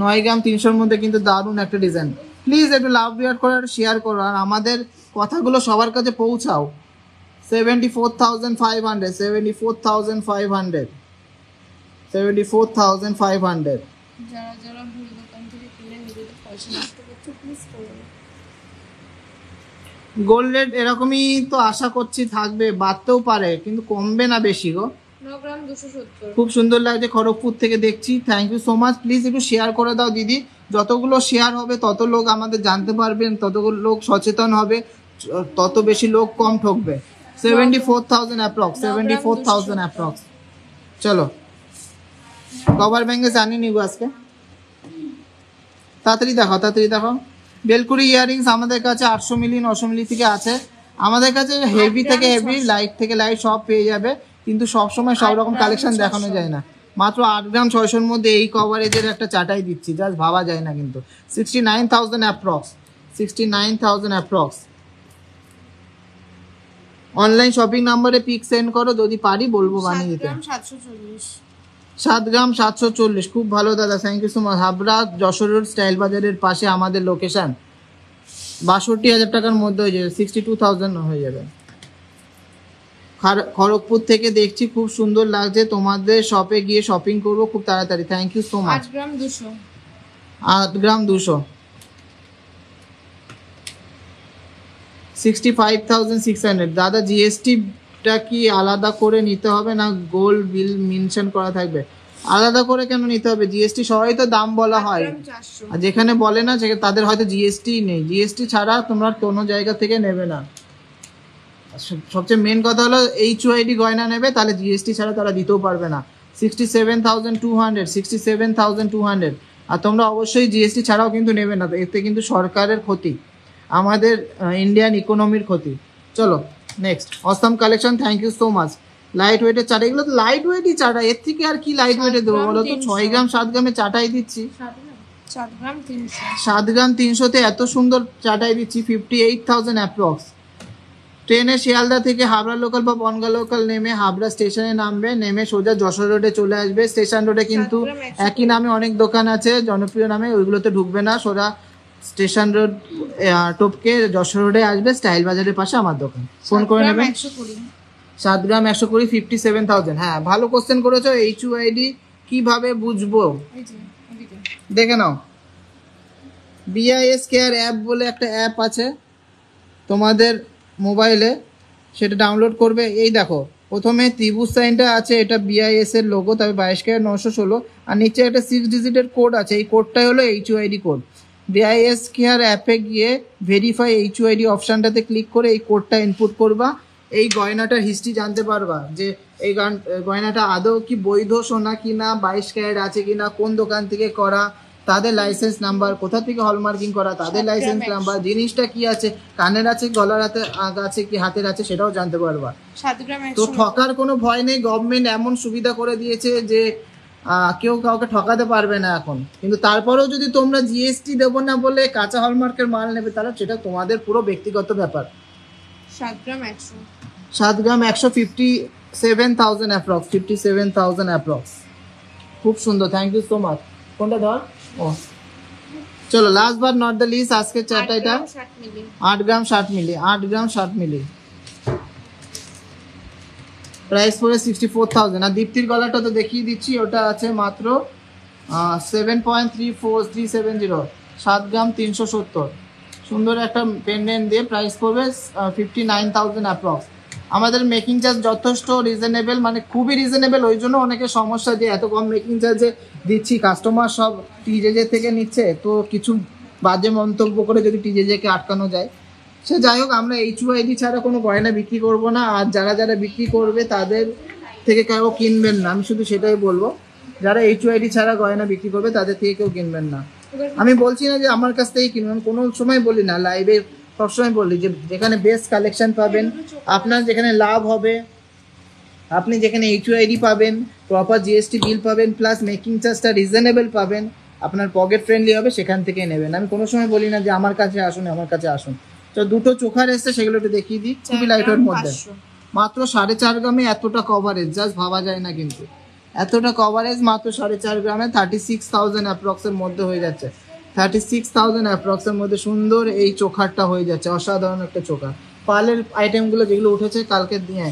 9 গ্রাম 300-র মধ্যে কিন্তু দারুণ একটা ডিজাইন। প্লিজ একটু লাভ রিয়ার করো আর শেয়ার করো, আর আমাদের কথাগুলো সবার কাছে পৌঁছাও। 74,500, 74,500, 74,500। যারা যারা ভুল দোকান থেকে কিনে নিজেদের পয়সা নষ্ট করছে প্লিজ করো না। গোল্ড রেট এরকমই তো আশা করছি থাকবে, বাড়তেও পারে কিন্তু কমবে না বেশি গো। 9 গ্রাম 270। খুব সুন্দর লাগছে, খড়গপুর থেকে দেখছি। Thank you so much. Please একটু শেয়ার করে দাও দিদি, যতগুলো শেয়ার হবে তত লোক আমাদের জানতে পারবেন, ততগুলো লোক সচেতন হবে, তত বেশি লোক কম ঠকবে। 74,000 অ্যাপ্রক্স, 74,000 অ্যাপ্রক্স। চলো কভার ব্যাঙ্গে জানিনি গো আজকে, তাড়াতাড়ি দেখাও, তাড়াতাড়ি দেখাও। বেলকুড়ি ইয়াররিংস আমাদের কাছে 800 মিলি 900 মিলি থেকে আছে। আমাদের কাছে হেভি থেকে হেভি, লাইট থেকে লাইট সব পেয়ে যাবে, কিন্তু সবসময় সব রকম কালেকশন দেখানো যায় না। মাত্র 8 গ্রাম 600-র মধ্যে এই কভারেজের একটা চাটাই দিচ্ছি, জাস্ট ভাবা যায় না কিন্তু। 69,000 অ্যাপ্রক্স, 69,000 অ্যাপ্রক্স। অনলাইন শপিং নাম্বারে পিক সেন্ড করো, যদি পারি বলবো বানিয়ে 7 দিতে। গ্রাম 740। 7 গ্রাম 740, খুব ভালো দাদা, thank you so much. Habra Jessore road style বাজারের পাশে আমাদের লোকেশন। 62,000 টাকার মধ্যে হয়ে যাবে, 62,000 হয়ে যাবে। খড়গপুর থেকে দেখছি, খুব সুন্দর লাগছে, তোমাদের শপে গিয়ে শপিং করবো খুব তাড়াতাড়ি। Thank you so much. 8 gram 200। 8 gram 200, 65,600। দাদা জিএসটিটা কি আলাদা করে নিতে হবে না গোল্ড বিল মেনশন করা থাকবে? আলাদা করে কেন নিতে হবে? জিএসটি সবাই তো দাম বলা 8 হয়, গ্রাম 400। আর যেখানে বলে না তাদের হয়তো জিএসটি নেই। জিএসটি ছাড়া তোমরা কোনো জায়গা থেকে নেবে না। সবচেয়ে মেন কথা হলো HYD গয়না নেবে, তাহলে জিএসটি ছাড়া তারা দিতেও পারবে না। 67,200, 67,200। আর তোমরা অবশ্যই জিএসটি ছাড়াও কিন্তু নেবে না, এতে কিন্তু সরকারের ক্ষতি, আমাদের ইন্ডিয়ান ইকোনমির ক্ষতি। চলো next. Awesome collection, thank you so much. Light ওয়েটের চাটা, এগুলো তো লাইট ওয়েটই চাটা, এর থেকে আর কি লাইট ওয়েটে দেবো বলো তো? 6 গ্রাম 7 গ্রামে চাটাই দিচ্ছি। 7 গ্রাম 300। 7 গ্রাম 300-তে এত সুন্দর চাটাই দিচ্ছি, 58,000 অ্যাপ্রক্স। ট্রেনে শিয়ালদা থেকে হাবড়া লোকাল বা বনগা লোকাল নেমে হাবড়া স্টেশনে নামবে, নেমে সোজা যশোর রোডে চলে আসবে। স্টেশন রোডে কিন্তু 7 গ্রাম 100 একই নামে অনেক দোকান আছে জনপ্রিয় নামে, ওইগুলোতে ঢুকবে না, সোজা স্টেশন রোড টপকে যশোর রোডে আসবে, স্টাইল বাজারের পাশে আমার দোকান, ফোন করে নেবেন। 120। 7 গ্রাম 120, 57,000। হ্যাঁ ভালো কোশ্চেন করেছো। HYD কিভাবে বুঝবো? এই যে এদিকে দেখে নাও, BIS কেয়ার অ্যাপ বলে একটা অ্যাপ আছে তোমাদের মোবাইলে, সেটা ডাউনলোড করবে। এই দেখো প্রথমে ত্রিভুজ সাইনটা আছে, এটা BIS এর লোগো, তবে 22K916, আর নিচে একটা 6 ডিজিটের কোড আছে, এই কোডটাই হলো HYD কোড। BIS কেয়ার অ্যাপে গিয়ে ভেরিফাই HYD অপশানটাতে ক্লিক করে এই কোডটা ইনপুট করবা, এই গয়নাটার হিস্ট্রি জানতে পারবা যে এই গয়নাটা আদৌ কি বৈধ সোনা কিনা, 22 ক্যারেট আছে কিনা, কোন দোকান থেকে করা, তাদের লাইসেন্স নাম্বার, কোথা থেকে হলমার্কিং করা, তাদের লাইসেন্স নাম্বার, জিনিসটা কি আছে, কানের আছে, গলার হাতে আছে কি হাতের আছে, সেটাও জানতে পারবা। 7 গ্রাম তো 100। ঠকার কোনো ভয় নেই, গভর্নমেন্ট এমন সুবিধা করে দিয়েছে যে কেউ কাউকে ঠকাতে পারবে না এখন। কিন্তু তারপরেও যদি তোমরা জিএসটি দেবো না বলে কাঁচা হলমার্কের মাল নেবে, তাহলে সেটা তোমাদের পুরো ব্যক্তিগত ব্যাপার। 7 গ্রাম 100। 7 গ্রাম 100, 57,000 অ্যাপ্রক্স, 57,000 অ্যাপ্রক্স। খুব সুন্দর, থ্যাংক ইউ সো মাচ। কোনটা ধর? ও চলো last but not the least, আজকে চারটা, এটা 60 মিলি। 8 গ্রাম 60 মিলি, 8 গ্রাম 60 মিলি, প্রাইস পড়ে 64,000। আর দীপ্তির গলাটা তো দেখিয়ে দিচ্ছি, ওটা আছে মাত্র 7.34370, 7 গ্রাম 370। সুন্দর একটা পেন্ডেন্ট দিয়ে প্রাইস পড়বে 59,000 অ্যাপ্রক্স। আমাদের মেকিং চার্জ যথেষ্ট রিজনেবল, মানে খুবই রিজনেবল, ওই জন্য অনেকে সমস্যা যে এত কম মেকিং চার্জে দিচ্ছি, কাস্টমার সব টিজেজে থেকে নিচ্ছে, তো কিছু বাজে মন্তব্য করে যদি টিজেজেকে আটকানো যায়। সে যাই হোক, আমরা HYD ছাড়া কোনো গয়না বিক্রি করব না, আর যারা যারা বিক্রি করবে তাদের থেকে কেউ কিনবেন না, আমি শুধু সেটাই বলবো। যারা HYD ছাড়া গয়না বিক্রি করবে তাদের থেকে কেউ কিনবেন না। আমি বলছি না যে আমার কাছ থেকেই কিনবেন, কোনো সময় বলি না, লাইভে সবসময় বলি যে যেখানে বেস্ট কালেকশন পাবেন, আপনার যেখানে লাভ হবে, আপনি যেখানে HUID পাবেন, প্রপার GST বিল পাবেন, প্লাস মেকিং চার্জটা রিজনেবল পাবেন, আপনার পকেট ফ্রেন্ডলি হবে, সেখান থেকে নেবেন। আমি কোনো সময় বলি না যে আমার কাছে আসুন, আমার কাছে আসুন। তো দুটো চোখার এসছে, সেগুলো একটু দেখিয়ে দিই। খুবই লাইট ওয়েট মধ্যে, মাত্র 4.5 গ্রামে এতটা কভারেজ, জাস্ট ভাবা যায় না। কিন্তু এতটা কভারেজ মাত্র 4.5 গ্রামে 36,000 অ্যাপ্রক্সের মধ্যে হয়ে যাচ্ছে। 36,000 অ্যাপ্রক্সের মধ্যে সুন্দর এই চোখারটা হয়ে যাচ্ছে, অসাধারণ একটা চোখা। পার্লের আইটেমগুলো যেগুলো উঠেছে কালকে দিয়ে,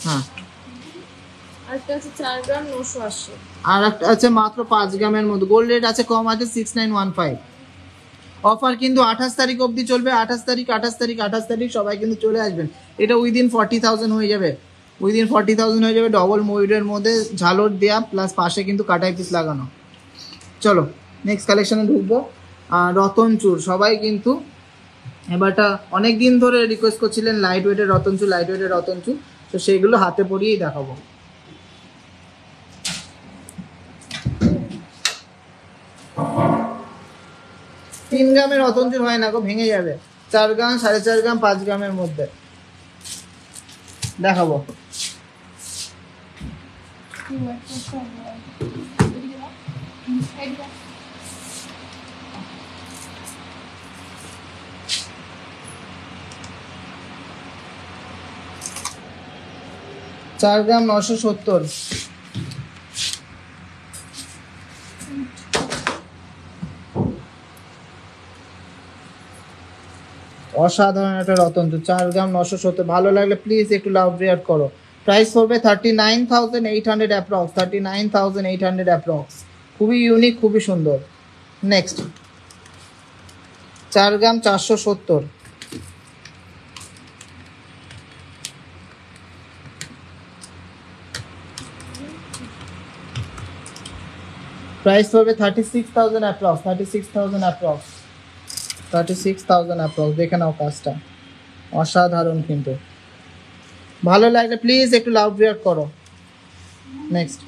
হ্যাঁ। আরেকটা আছে 4 গ্রাম 980, আর একটা আছে মাত্র 5 গ্রামের মধ্যে, গোল্ড রেট আছে কম আছে 6915। অফার কিন্তু 28 তারিখ অবধি চলবে। 28 তারিখ সবাই কিন্তু চলে আসবেন। এটা উইদিন 40,000 হয়ে যাবে, উইদিন 40,000 হয়ে যাবে। ডবল ময়ূরের মধ্যে ঝালর দেয়া, প্লাস পাশে কিন্তু কাটাই পিস লাগানো। চলো নেক্সট কালেকশনে ঢুকবো। রতন চুর, সবাই কিন্তু এবারটা অনেক দিন ধরে রিকোয়েস্ট করছিলেন লাইট ওয়েটের রতন চুর, লাইট ওয়েটের রতন চুর, তো সেইগুলো হাতে পরিয়েই দেখাবো। তিন গ্রামের রতন চুর হয় না গো, ভেঙে যাবে। 4 গ্রাম, 4.5 গ্রাম, 5 গ্রামের মধ্যে দেখাবো। চার গ্রাম 970, অসাধারণ একটা রতন চুর। 4 গ্রাম 970, ভালো লাগলে প্লিজ একটু লাভ রিয়াক্ট করো। প্রাইস পড়বে 39,800 অ্যাপ্রক্স, 39,800 অ্যাপ্রক্স। খুবই ইউনিক, খুবই সুন্দর। নেক্সট 4 গ্রাম 470, প্রাইস পড়বে 36,000 অ্যাপ্রক্স, 36,000 অ্যাপ্রক্স, 36,000 অ্যাপ্রক্স। দেখে নাও কাজটা, অসাধারণ কিন্তু। ভালো লাগলে প্লিজ একটু লাভ রিয়াক্ট করো। নেক্সট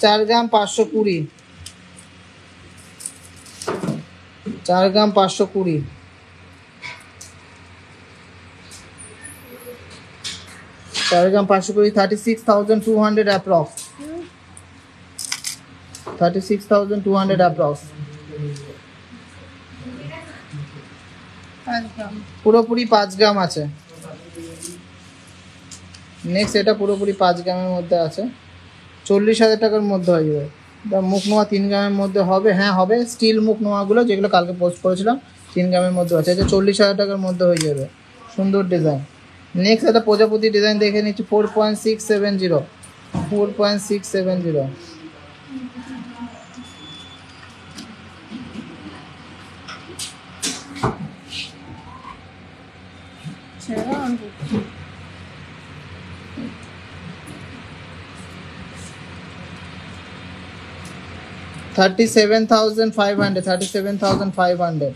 4 গ্রাম 520, 4 গ্রাম 520, 4 গ্রাম 520, 36,200 অ্যাপ্রক্স, 36,200 অ্যাপ্রক্স। 5 গ্রাম পুরোপুরি 5 গ্রাম আছে। নেক্সট এটা পুরোপুরি 5 গ্রামের মধ্যে আছে, 40,000 টাকার মধ্যে হয়ে যাবে। মুখ নোয়া 3 গ্রামের মধ্যে হবে, হ্যাঁ হবে। স্টিল মুখ নোয়াগুলো যেগুলো কালকে পোস্ট করেছিলাম 3 গ্রামের মধ্যে আছে, এটা 40,000 টাকার মধ্যে হয়ে যাবে। সুন্দর ডিজাইন। নেক্সট একটা প্রজাপতি ডিজাইন দেখে নিচ্ছি, 4.670, 4.670। ছেড়ে দাও আমি করছি। 37,500, 37,500।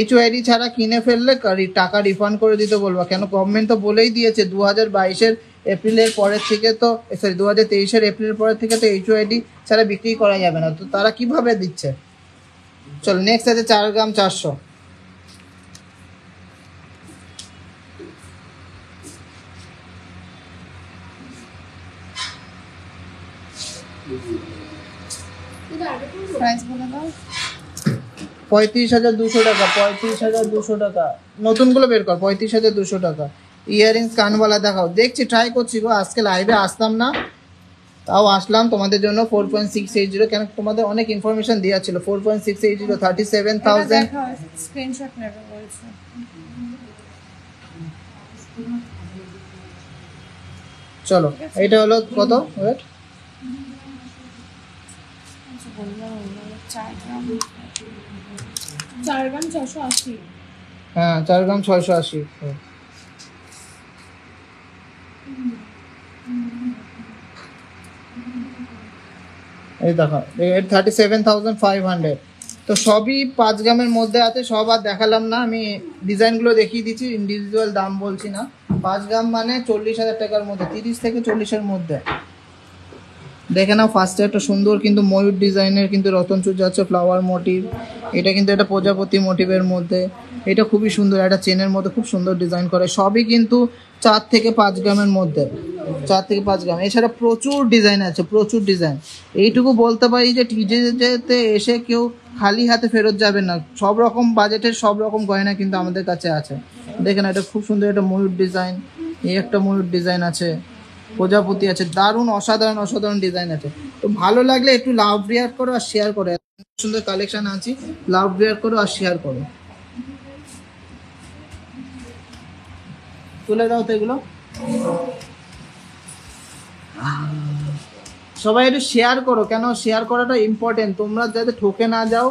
HUID ছাড়া কিনে ফেললে টাকা রিফান্ড করে দিতে বলবা। কেন, গভর্নমেন্ট তো বলেই দিয়েছে 2022-এর এপ্রিলের পরের থেকে তো, সরি 2023-এর এপ্রিলের পরের থেকে তো HUID ছাড়া বিক্রি করা যাবে না। তো তারা কিভাবে দিচ্ছে? চলো নেক্সট আছে 4 গ্রাম 400, প্রাইস বলে দাও। 35,200 টাকা, 35,200 টাকা। নতুনগুলো বের কর, 35,200 টাকা। ইয়াররিংস কানওয়ালা দেখাও। দেখছি, ট্রাই করছি গো, আজকে লাইভে আসতাম না, তাও আসলাম তোমাদের জন্য। 4.680, কেন তোমাদের অনেক ইনফরমেশন দেওয়া ছিল। 4.680, 37,000। স্ক্রিনশট নেবে বলছে। চলো এটা হলো কত, ওয়েট, 4 গ্রাম 480। হ্যাঁ 4 গ্রাম 680। এই দেখো 37,500। তো সবই 5 গ্রামের মধ্যে আছে, সব আর দেখালাম না, আমি ডিজাইনগুলো দেখিয়ে দিচ্ছি, ইন্ডিভিজুয়াল দাম বলছি না। 5 গ্রাম মানে 40,000 টাকার মধ্যে, 30 থেকে 40-এর মধ্যে। দেখে নাও ফার্স্টে একটা সুন্দর কিন্তু ময়ূর ডিজাইনের কিন্তু রতনচূড় যাচ্ছে ফ্লাওয়ার মোটিভ। এটা কিন্তু একটা প্রজাপতি মোটিভের মধ্যে, এটা খুবই সুন্দর, একটা চেনের মধ্যে খুব সুন্দর ডিজাইন করে। সবই কিন্তু 4 থেকে 5 গ্রামের মধ্যে, 4 থেকে 5 গ্রাম। এছাড়া প্রচুর ডিজাইন আছে, প্রচুর ডিজাইন। এইটুকু বলতে পারি যে টিজেতে এসে কেউ খালি হাতে ফেরত যাবে না, সব রকম বাজেটের সব রকম গয়না কিন্তু আমাদের কাছে আছে। দেখেন এটা খুব সুন্দর একটা ময়ূর ডিজাইন, এই একটা ময়ূর ডিজাইন আছে, প্রজাপতি আছে, দারুণ অসাধারণ অসাধারণ ডিজাইন আছে। তো ভালো লাগলে একটু লাভ রিয়াক্ট করো আর শেয়ার করো, এত সুন্দর কালেকশন আছে, লাভ রিয়াক্ট করো আর শেয়ার করো। তুলে দাও তো এগুলো সবাই, একটু শেয়ার করো, কেন শেয়ার করাটা ইম্পর্টেন্ট। তোমরা যাতে ঠকে না যাও,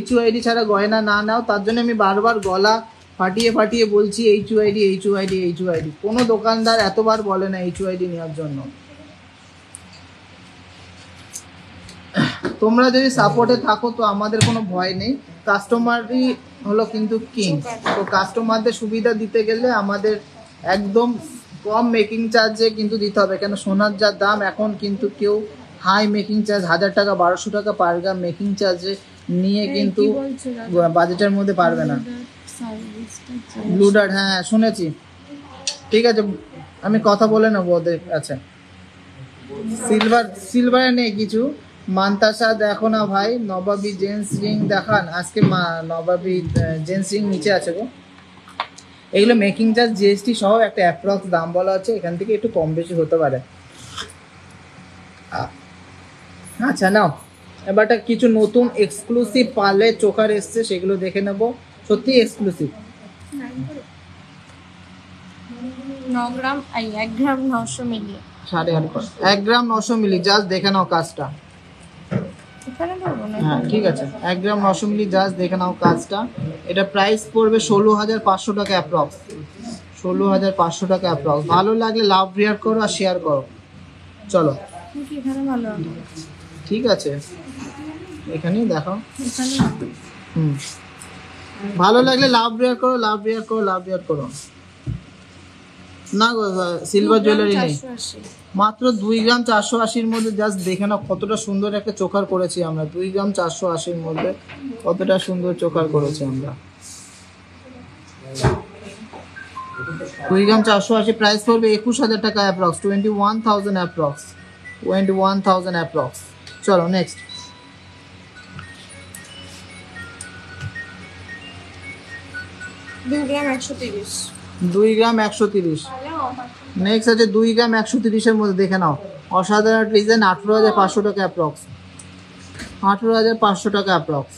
HUID ছাড়া গয়না না নাও, তার জন্য আমি বারবার গলা ফাটিয়ে ফাটিয়ে বলছি HUID HUID HUID। কোনো দোকানদার এতবার বলে না HUID নেওয়ার জন্য। তোমরা যদি সাপোর্টে থাকো তো আমাদের কোনো ভয় নেই, কাস্টমারই হলো কিন্তু কিং। তো কাস্টমারদের সুবিধা দিতে গেলে আমাদের একদম কম মেকিং চার্জে কিন্তু দিতে হবে, কেন সোনার যা দাম এখন কিন্তু কেউ হাই মেকিং চার্জ 1000 টাকা 1200 টাকা পার গ্রাম মেকিং চার্জে নিয়ে কিন্তু বাজেটের মধ্যে পারবে না। ব্লু ডার্ট, হ্যাঁ শুনেছি, ঠিক আছে আমি কথা বলে নেবো ওদের। আচ্ছা সিলভারে নেই কিছু। মান্তাসা দেখো না ভাই, নবাবী জেন্টস রিং দেখান আজকে। নবাবী জেন্টস রিং নিচে আছে গো। এগুলো মেকিং চার্জ GST সহ একটা অ্যাপ্রক্স দাম বলা আছে, এখান থেকে একটু কম বেশি হতে পারে। আচ্ছা নাও এবারটা কিছু নতুন এক্সক্লুসিভ পার্লে চোকার এসছে, সেগুলো দেখে নেব, সত্যি এক্সক্লুসিভ। 9 গ্রাম 1 গ্রাম 900 মিলি, 1 গ্রাম 900 মিলি, জাস্ট দেখে নাও কাজটা। হ্যাঁ ঠিক আছে, 1 গ্রাম 900 মিলি, জাস্ট দেখে নাও কাজটা। এটা প্রাইস পড়বে 16,500 টাকা অ্যাপ্রক্স, 16,500 টাকা অ্যাপ্রক্স। ভালো লাগলে লাভ রিয়াক্ট করো আর শেয়ার করো। চলো ঠিক আছে, এখানেই দেখো। ভালো লাগলে লাভ রিয়াক্ট করো, লাভ রিয়াক্ট করো, লাভ রিয়াক্ট করো। না গো সিলভার জুয়েলারি নেই, মাত্র 2 গ্রাম 480-র মধ্যে। জাস্ট দেখে নাও কতটা সুন্দর একটা চোকার করেছি আমরা, 2 গ্রাম 480-র মধ্যে কতটা সুন্দর চোকার করেছি আমরা। 2 গ্রাম 480 প্রাইস পড়বে 21,000 টাকা অ্যাপ্রক্স, 21,000 অ্যাপ্রক্স, 21,000 অ্যাপ্রক্স। চলো নেক্সট। 2 গ্রাম 130, 2 গ্রাম 130। নেক্সট আছে 2 গ্রাম 130-এর মধ্যে, দেখে নাও অসাধারণ ডিজাইন, 18,500 টাকা অ্যাপ্রক্স, 18,500 টাকা অ্যাপ্রক্স।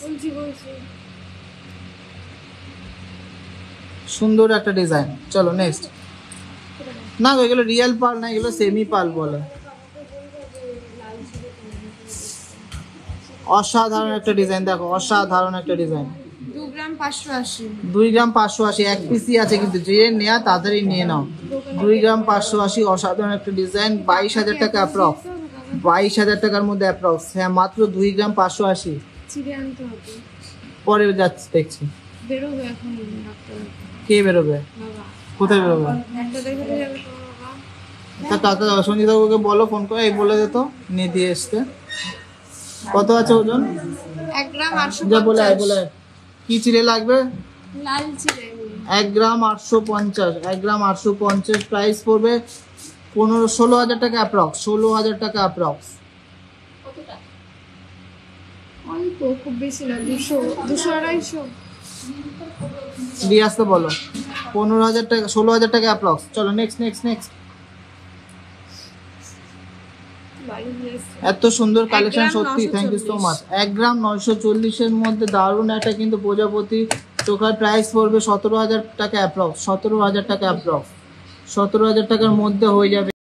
সুন্দর একটা ডিজাইন। চলো নেক্সট। না এগুলো রিয়েল পাল না, এগুলো সেমি পাল বলে। অসাধারণ একটা ডিজাইন, দেখো অসাধারণ একটা ডিজাইন। 2 গ্রাম 580, 2 গ্রাম 580, এক পিসি আছে কিন্তু, যে নেয়া তাড়াতাড়ি নিয়ে নাও। 2 গ্রাম 580, অসাধারণ একটা ডিজাইন, 22,000 টাকা অ্যাপ্রক্স, 22,000 টাকার মধ্যে অ্যাপ্রক্স। হ্যাঁ মাত্র 2 গ্রাম 580। চিড়ে আনতে হবে, পরে যাচ্ছি দেখছি। বেরোবে এখন ডাক্তার। কে বেরোবে? বাবা। কোথায় বেরোবে? একটা দেখে যাবে তো বাবা। তা কাকা সঞ্জিত বাবুকে বলো ফোন করে, এই বলে দিত নিয়ে দিয়ে আসতে। কত আছে ওজন? 1 গ্রাম যা বলে 850, বলে কি চিড়ে লাগবে? লাল চিড়ে। 1 গ্রাম 850, 1 গ্রাম 850 প্রাইস পড়বে 16,000 টাকা অ্যাপ্রক্স, 16,000 টাকা অ্যাপ্রক্স। কতটা? অল্প, খুব বেশি না, 200 200-250 দিয়ে আসতে বলো। 15,000 টাকা, 16,000 টাকা অ্যাপ্রক্স। চলো নেক্সট নেক্সট নেক্সট। এত সুন্দর কালেকশন, সত্যি থ্যাংক ইউ সো মাচ। 1 গ্রাম 940-এর মধ্যে দারুণ একটা কিন্তু প্রজাপতি চোখার প্রাইস পড়বে 17,000 টাকা অ্যাপ্রক্স, 17,000 টাকা অ্যাপ্রক্স, 17,000 টাকার মধ্যে হয়ে যাবে।